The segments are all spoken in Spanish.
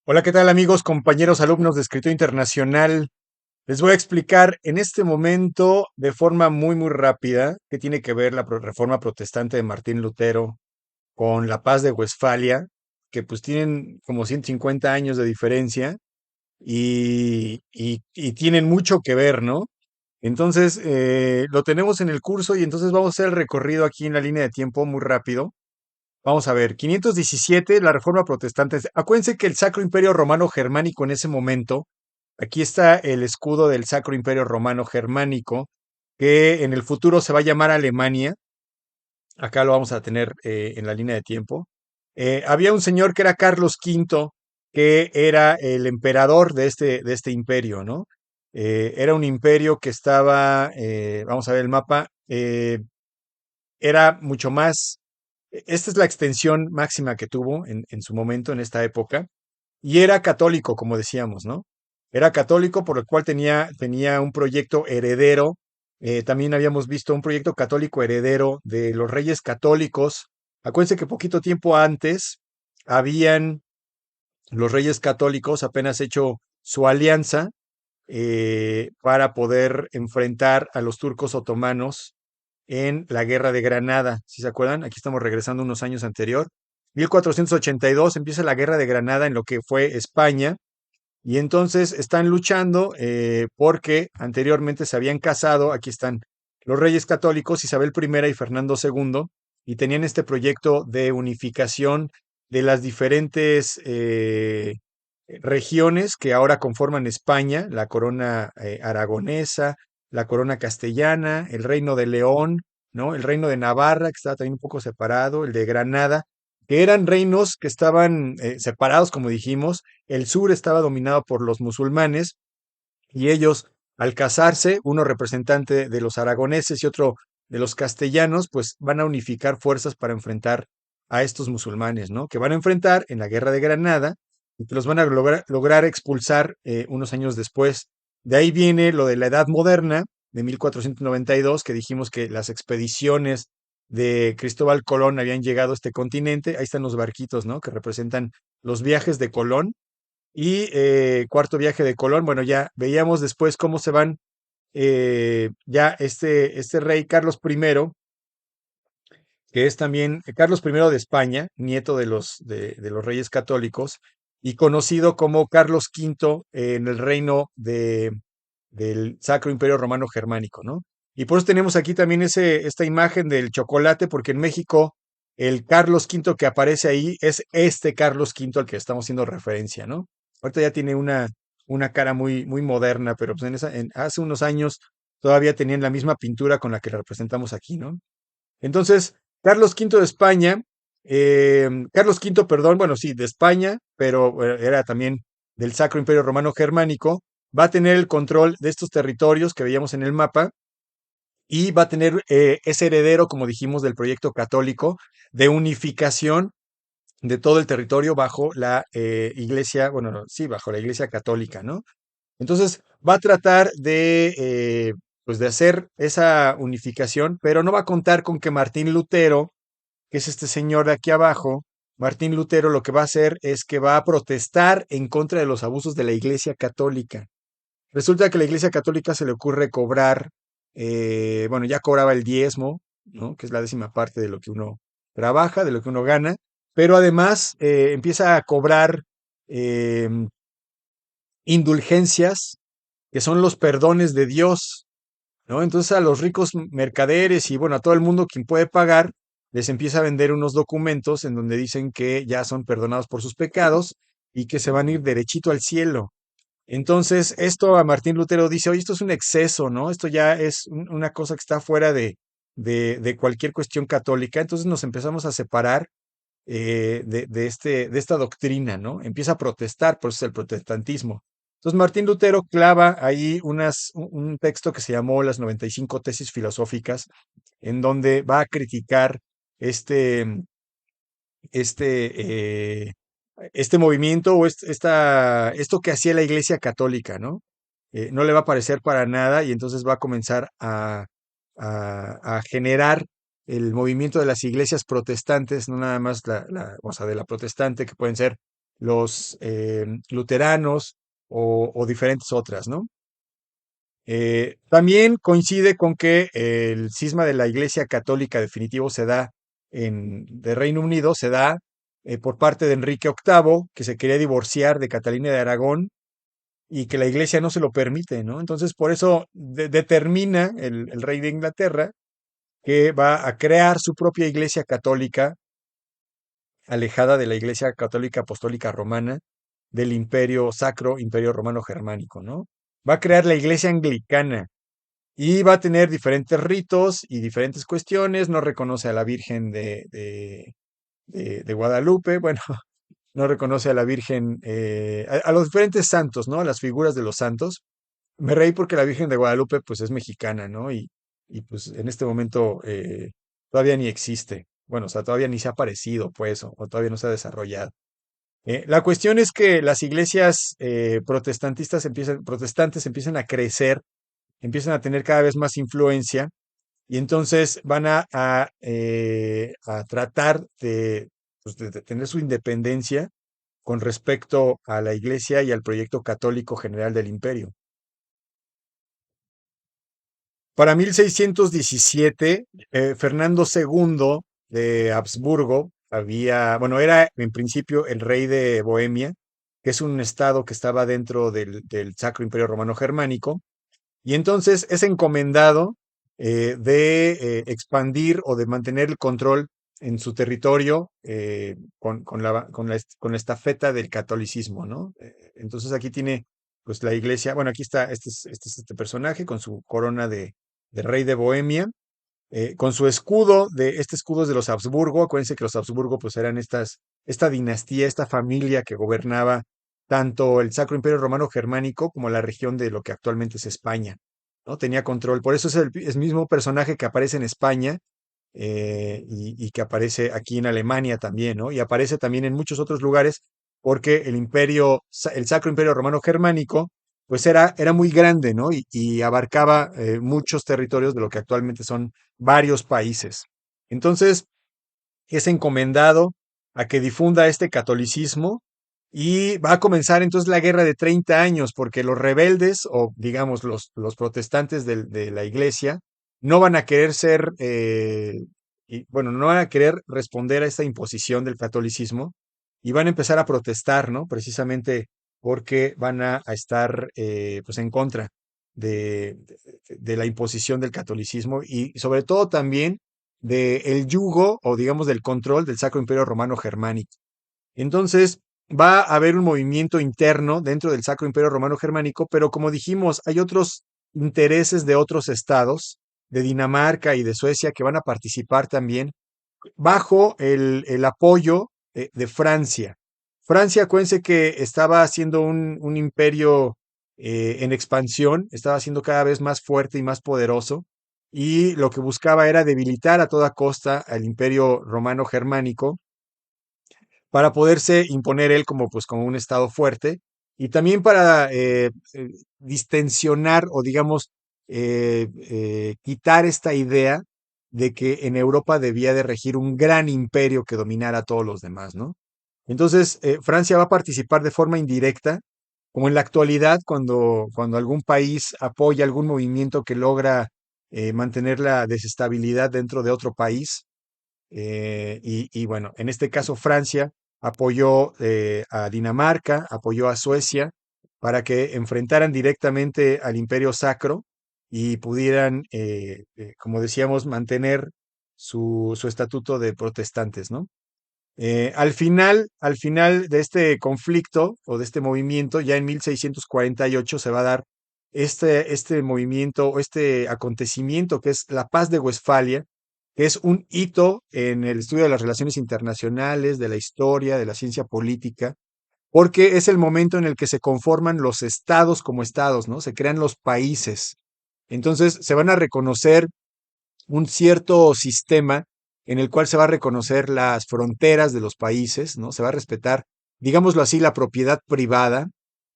Hola, ¿qué tal amigos, compañeros, alumnos de Escritura Internacional? Les voy a explicar en este momento de forma muy rápida qué tiene que ver la reforma protestante de Martín Lutero con la paz de Westfalia, que pues tienen como 150 años de diferencia y tienen mucho que ver, ¿no? Entonces, lo tenemos en el curso y entonces vamos a hacer el recorrido aquí en la línea de tiempo muy rápido. Vamos a ver, 517, la Reforma Protestante. Acuérdense que el Sacro Imperio Romano Germánico en ese momento, aquí está el escudo del Sacro Imperio Romano Germánico, que en el futuro se va a llamar Alemania. Acá lo vamos a tener en la línea de tiempo. Había un señor que era Carlos V, que era el emperador de este imperio, ¿no? Era un imperio que estaba, vamos a ver el mapa, era mucho más. Esta es la extensión máxima que tuvo en su momento, en esta época, y era católico, como decíamos, ¿no? Era católico, por lo cual tenía un proyecto heredero. También habíamos visto un proyecto católico heredero de los reyes católicos. Acuérdense que poquito tiempo antes habían los reyes católicos apenas hecho su alianza para poder enfrentar a los turcos otomanos en la Guerra de Granada. ¿Si se acuerdan? Aquí estamos regresando unos años anterior. 1482 empieza la Guerra de Granada en lo que fue España y entonces están luchando porque anteriormente se habían casado, aquí están los reyes católicos, Isabel I y Fernando II, y tenían este proyecto de unificación de las diferentes regiones que ahora conforman España, la corona aragonesa, la corona castellana, el reino de León, ¿no? El reino de Navarra, que estaba también un poco separado, el de Granada, que eran reinos que estaban separados, como dijimos. El sur estaba dominado por los musulmanes y ellos, al casarse, uno representante de los aragoneses y otro de los castellanos, pues van a unificar fuerzas para enfrentar a estos musulmanes, ¿no? Que van a enfrentar en la Guerra de Granada y que los van a lograr expulsar unos años después. De ahí viene lo de la Edad Moderna, de 1492, que dijimos que las expediciones de Cristóbal Colón habían llegado a este continente. Ahí están los barquitos, ¿no? Que representan los viajes de Colón. Y cuarto viaje de Colón, bueno, ya veíamos después cómo se van, ya este rey Carlos I, que es también Carlos I de España, nieto de los reyes católicos, y conocido como Carlos V en el reino del Sacro Imperio Romano Germánico, ¿no? Y por eso tenemos aquí también esta imagen del chocolate, porque en México el Carlos V que aparece ahí es este Carlos V al que estamos haciendo referencia, ¿no? Ahorita ya tiene una cara muy moderna, pero pues hace unos años todavía tenían la misma pintura con la que la representamos aquí, ¿no? Entonces, Carlos V de España, Carlos V, perdón, bueno, sí, de España, pero era también del Sacro Imperio Romano Germánico, va a tener el control de estos territorios que veíamos en el mapa y va a tener ese heredero, como dijimos, del proyecto católico de unificación de todo el territorio bajo la iglesia, bueno, no, sí, bajo la iglesia católica, ¿no? Entonces va a tratar pues de hacer esa unificación, pero no va a contar con que Martín Lutero, que es este señor de aquí abajo, Martín Lutero lo que va a hacer es que va a protestar en contra de los abusos de la Iglesia Católica. Resulta que a la Iglesia Católica se le ocurre cobrar, bueno, ya cobraba el diezmo, ¿no? Que es la décima parte de lo que uno trabaja, de lo que uno gana, pero además empieza a cobrar em, indulgencias, que son los perdones de Dios, ¿no? Entonces a los ricos mercaderes y bueno, a todo el mundo quien puede pagar, les empieza a vender unos documentos en donde dicen que ya son perdonados por sus pecados y que se van a ir derechito al cielo. Entonces, esto a Martín Lutero dice, oye, esto es un exceso, ¿no? Esto ya es una cosa que está fuera de cualquier cuestión católica. Entonces nos empezamos a separar de esta doctrina, ¿no? Empieza a protestar, por eso es el protestantismo. Entonces Martín Lutero clava ahí un texto que se llamó Las 95 tesis filosóficas, en donde va a criticar este, este movimiento o esto que hacía la Iglesia Católica, ¿no? No le va a parecer para nada y entonces va a comenzar a generar el movimiento de las iglesias protestantes, no nada más o sea, de la protestante, que pueden ser los luteranos o diferentes otras, ¿no? También coincide con que el cisma de la Iglesia Católica definitivo se da de Reino Unido, se da por parte de Enrique VIII, que se quería divorciar de Catalina de Aragón y que la Iglesia no se lo permite, ¿no? Entonces, por eso determina el rey de Inglaterra que va a crear su propia Iglesia Católica, alejada de la Iglesia Católica Apostólica Romana, del Imperio Sacro, Imperio Romano Germánico, ¿no? Va a crear la Iglesia Anglicana y va a tener diferentes ritos y diferentes cuestiones. No reconoce a la Virgen de Guadalupe, bueno, no reconoce a la Virgen, a los diferentes santos, ¿no? A las figuras de los santos. Me reí porque la Virgen de Guadalupe, pues es mexicana, ¿no? Y pues en este momento todavía ni existe. Bueno, o sea, todavía ni se ha aparecido, pues, o todavía no se ha desarrollado. La cuestión es que las iglesias protestantes empiezan a crecer, empiezan a tener cada vez más influencia y entonces van a tratar pues, de tener su independencia con respecto a la iglesia y al proyecto católico general del imperio. Para 1617, Fernando II de Habsburgo bueno, era en principio el rey de Bohemia, que es un estado que estaba dentro del Sacro Imperio Romano Germánico, y entonces es encomendado de expandir o de mantener el control en su territorio con la estafeta del catolicismo, ¿no? Entonces aquí tiene pues la iglesia, bueno, aquí está este personaje con su corona de rey de Bohemia, con su escudo, este escudo es de los Habsburgo. Acuérdense que los Habsburgo pues eran esta dinastía, esta familia que gobernaba tanto el Sacro Imperio Romano Germánico como la región de lo que actualmente es España, ¿no? Tenía control, por eso es el mismo personaje que aparece en España y que aparece aquí en Alemania también, ¿no? Y aparece también en muchos otros lugares porque el Sacro Imperio Romano Germánico, pues era muy grande, ¿no? Y abarcaba muchos territorios de lo que actualmente son varios países. Entonces, es encomendado a que difunda este catolicismo y va a comenzar entonces la guerra de 30 años, porque los rebeldes, o digamos los protestantes de la iglesia, no van a querer bueno, no van a querer responder a esta imposición del catolicismo y van a empezar a protestar, ¿no? Precisamente porque van a estar pues en contra de la imposición del catolicismo y sobre todo también del yugo o digamos del control del Sacro Imperio Romano Germánico. Entonces, va a haber un movimiento interno dentro del Sacro Imperio Romano Germánico, pero como dijimos, hay otros intereses de otros estados, de Dinamarca y de Suecia, que van a participar también bajo el apoyo de Francia. Francia, acuérdense que estaba haciendo un imperio en expansión, estaba siendo cada vez más fuerte y más poderoso, y lo que buscaba era debilitar a toda costa al imperio romano germánico para poderse imponer él como, pues, como un estado fuerte y también para distensionar o, digamos, quitar esta idea de que en Europa debía de regir un gran imperio que dominara a todos los demás, ¿no? Entonces, Francia va a participar de forma indirecta, como en la actualidad, cuando algún país apoya algún movimiento que logra mantener la desestabilidad dentro de otro país, y bueno, en este caso Francia apoyó a Dinamarca, apoyó a Suecia para que enfrentaran directamente al Imperio Sacro y pudieran, como decíamos, mantener su estatuto de protestantes, ¿no? Al final de este conflicto o de este movimiento, ya en 1648 se va a dar este movimiento o este acontecimiento que es la Paz de Westfalia, que es un hito en el estudio de las relaciones internacionales, de la historia, de la ciencia política, porque es el momento en el que se conforman los estados como estados, ¿no? Se crean los países. Entonces se van a reconocer un cierto sistema en el cual se va a reconocer las fronteras de los países, ¿no? Se va a respetar, digámoslo así, la propiedad privada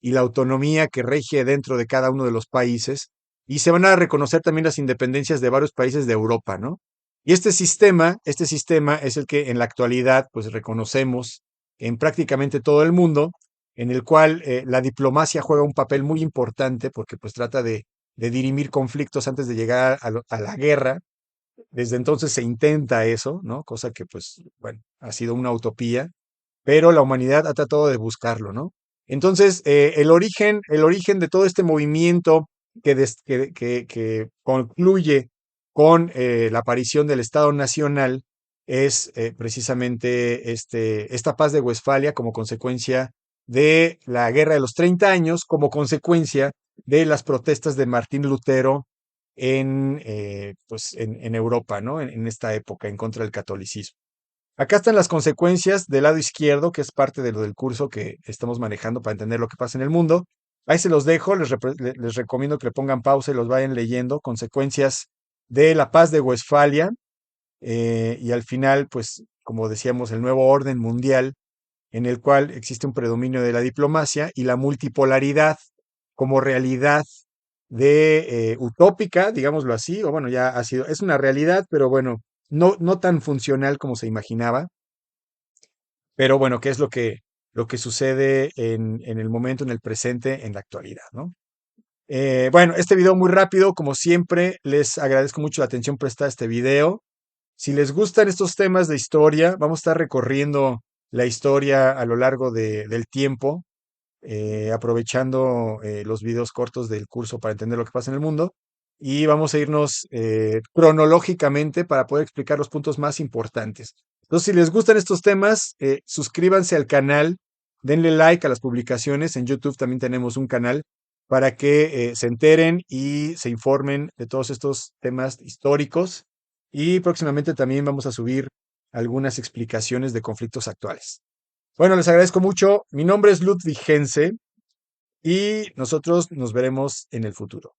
y la autonomía que rige dentro de cada uno de los países, y se van a reconocer también las independencias de varios países de Europa, ¿no? Y este sistema es el que en la actualidad, pues reconocemos en prácticamente todo el mundo, en el cual la diplomacia juega un papel muy importante porque pues trata de dirimir conflictos antes de llegar a la guerra. Desde entonces se intenta eso, ¿no? Cosa que pues, bueno, ha sido una utopía, pero la humanidad ha tratado de buscarlo, ¿no? Entonces, el origen de todo este movimiento que concluye con la aparición del Estado Nacional es precisamente esta paz de Westfalia como consecuencia de la Guerra de los 30 años, como consecuencia de las protestas de Martín Lutero en Europa, ¿no? En esta época, en contra del catolicismo. Acá están las consecuencias del lado izquierdo, que es parte de lo del curso que estamos manejando para entender lo que pasa en el mundo. Ahí se los dejo, les recomiendo que le pongan pausa y los vayan leyendo. Consecuencias de la paz de Westfalia y al final, pues, como decíamos, el nuevo orden mundial en el cual existe un predominio de la diplomacia y la multipolaridad como realidad de utópica, digámoslo así, o bueno, ya ha sido, es una realidad, pero bueno, no tan funcional como se imaginaba, pero bueno, ¿qué es lo que sucede en el momento, en el presente, en la actualidad, ¿no? Bueno, este video muy rápido, como siempre, les agradezco mucho la atención prestada a este video. Si les gustan estos temas de historia, vamos a estar recorriendo la historia a lo largo del tiempo, aprovechando los videos cortos del curso para entender lo que pasa en el mundo. Y vamos a irnos cronológicamente para poder explicar los puntos más importantes. Entonces, si les gustan estos temas, suscríbanse al canal, denle like a las publicaciones. En YouTube también tenemos un canal para que se enteren y se informen de todos estos temas históricos. Y próximamente también vamos a subir algunas explicaciones de conflictos actuales. Bueno, les agradezco mucho. Mi nombre es Ludwig Gense y nosotros nos veremos en el futuro.